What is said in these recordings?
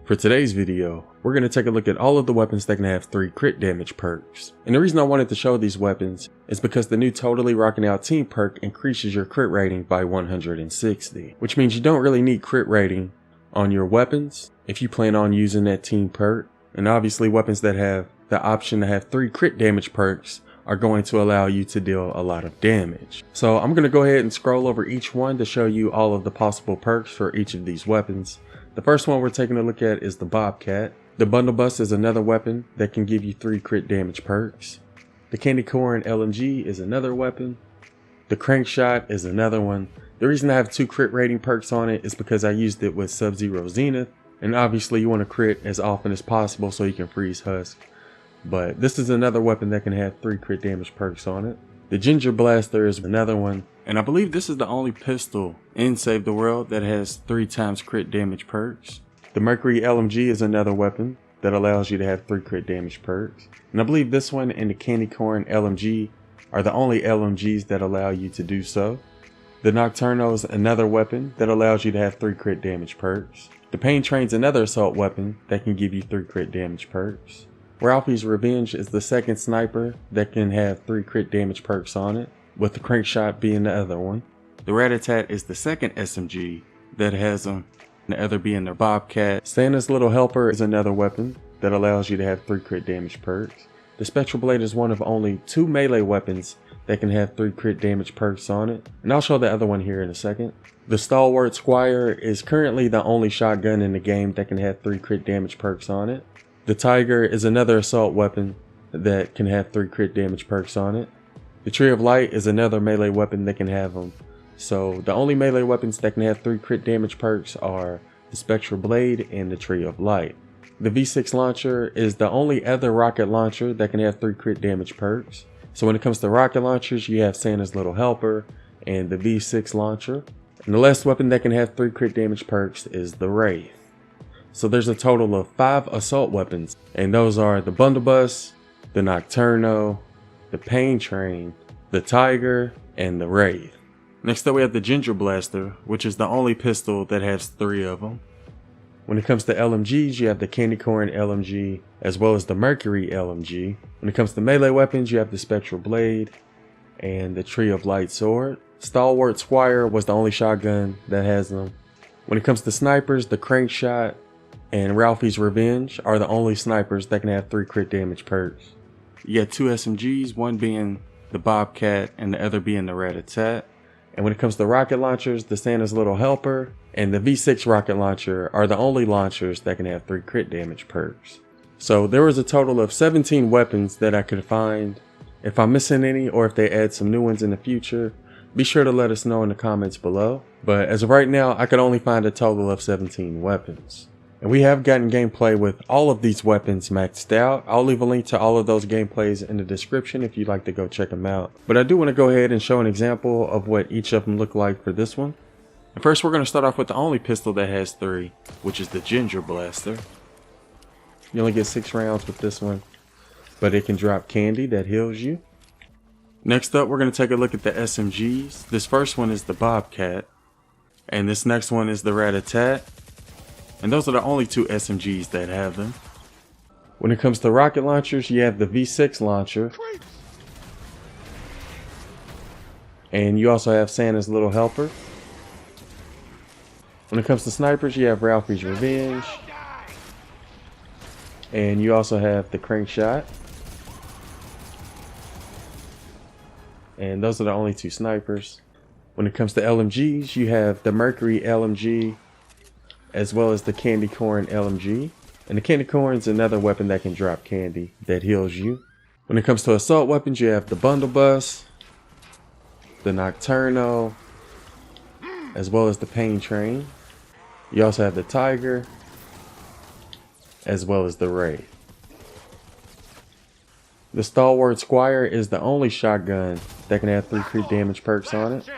For today's video, we're going to take a look at all of the weapons that can have 3 crit damage perks. And the reason I wanted to show these weapons is because the new Totally Rockin' Out Team perk increases your crit rating by 160, which means you don't really need crit rating on your weapons if you plan on using that team perk. And obviously weapons that have the option to have 3 crit damage perks are going to allow you to deal a lot of damage. So I'm going to go ahead and scroll over each one to show you all of the possible perks for each of these weapons. The first one we're taking a look at is the Bobcat. The Bundle Bust is another weapon that can give you 3 crit damage perks. The Candy Corn LMG is another weapon. The Crankshot is another one. The reason I have 2 crit rating perks on it is because I used it with Sub-Zero Zenith, and obviously you want to crit as often as possible so you can freeze Husk. But this is another weapon that can have 3 crit damage perks on it. The Ginger Blaster is another one, and I believe this is the only pistol in Save the World that has 3 times crit damage perks. The Mercury Lmg is another weapon that allows you to have 3 crit damage perks. And I believe this one and the Candy Corn LMG are the only LMGs that allow you to do so. The Nocturnal is another weapon that allows you to have 3 crit damage perks. The Pain Train's another assault weapon that can give you 3 crit damage perks. Ralphie's Revenge is the second sniper that can have 3 crit damage perks on it, with the Crankshot being the other one. The Ratatat is the second SMG that has them, the other being their Bobcat. Santa's Little Helper is another weapon that allows you to have 3 crit damage perks. The Spectral Blade is one of only 2 melee weapons that can have 3 crit damage perks on it, and I'll show the other one here in a second. The Stalwart Squire is currently the only shotgun in the game that can have 3 crit damage perks on it. The Tiger is another assault weapon that can have 3 crit damage perks on it. The Tree of Light is another melee weapon that can have them. So the only melee weapons that can have 3 crit damage perks are the Spectral Blade and the Tree of Light. The V6 launcher is the only other rocket launcher that can have 3 crit damage perks. So when it comes to rocket launchers, you have Santa's Little Helper and the V6 launcher. And the last weapon that can have 3 crit damage perks is the Wraith. So there's a total of 5 assault weapons, and those are the Bundle Bust, the Nocturnal, the Pain Train, the Tiger, and the Wraith. Next up we have the Ginger Blaster, which is the only pistol that has 3 of them. When it comes to LMGs, you have the Candy Corn LMG, as well as the Mercury Lmg. When it comes to melee weapons, you have the Spectral Blade, and the Tree of Light Sword. Stalwart Squire was the only shotgun that has them. When it comes to snipers, the Crankshot and Ralphie's Revenge are the only snipers that can have 3 crit damage perks. You got 2 SMGs, one being the Bobcat and the other being the Ratatat. And when it comes to rocket launchers, the Santa's Little Helper and the V6 rocket launcher are the only launchers that can have 3 crit damage perks. So there was a total of 17 weapons that I could find. If I'm missing any or if they add some new ones in the future, be sure to let us know in the comments below. But as of right now, I could only find a total of 17 weapons. And we have gotten gameplay with all of these weapons maxed out. I'll leave a link to all of those gameplays in the description if you'd like to go check them out. But I do want to go ahead and show an example of what each of them look like for this one. And first we're going to start off with the only pistol that has 3, which is the Ginger Blaster. You only get 6 rounds with this one, but it can drop candy that heals you. Next up we're going to take a look at the SMGs. This first one is the Bobcat, and this next one is the Ratatat. And those are the only 2 SMGs that have them. When it comes to rocket launchers, you have the V6 launcher. And you also have Santa's Little Helper. When it comes to snipers, you have Ralphie's Revenge. And you also have the Crankshot. And those are the only 2 snipers. When it comes to LMGs, you have the Mercury Lmg, as well as the Candy Corn LMG. And the Candy Corn is another weapon that can drop candy that heals you. When it comes to assault weapons, you have the Bundle Bust, the Nocturnal, as well as the Pain Train. You also have the Tiger, as well as the Wraith. The Stalwart Squire is the only shotgun that can have 3 crit damage perks on it.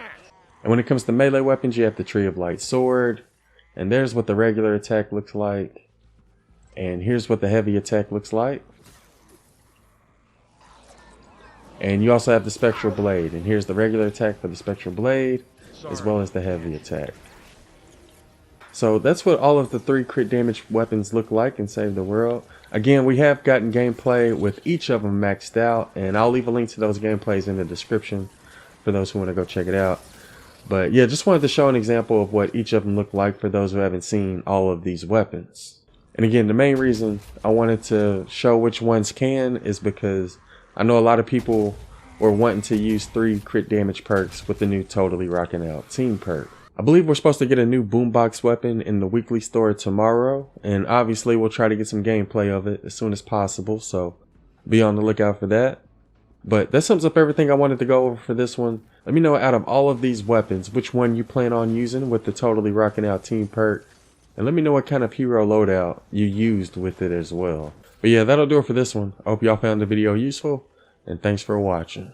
And when it comes to melee weapons, you have the Tree of Light Sword. And there's what the regular attack looks like. And here's what the heavy attack looks like. And you also have the Spectral Blade. And here's the regular attack for the Spectral Blade, as well as the heavy attack. So that's what all of the 3 crit damage weapons look like in Save the World. Again, we have gotten gameplay with each of them maxed out, and I'll leave a link to those gameplays in the description for those who want to go check it out. But yeah, just wanted to show an example of what each of them look like for those who haven't seen all of these weapons. And again, the main reason I wanted to show which ones can is because I know a lot of people were wanting to use 3 crit damage perks with the new Totally Rockin' Out Team perk. I believe we're supposed to get a new boombox weapon in the weekly store tomorrow, and obviously we'll try to get some gameplay of it as soon as possible, so be on the lookout for that. But that sums up everything I wanted to go over for this one. Let me know out of all of these weapons which one you plan on using with the Totally Rockin' Out Team perk, and let me know what kind of hero loadout you used with it as well. But yeah, that'll do it for this one. I hope y'all found the video useful, and thanks for watching.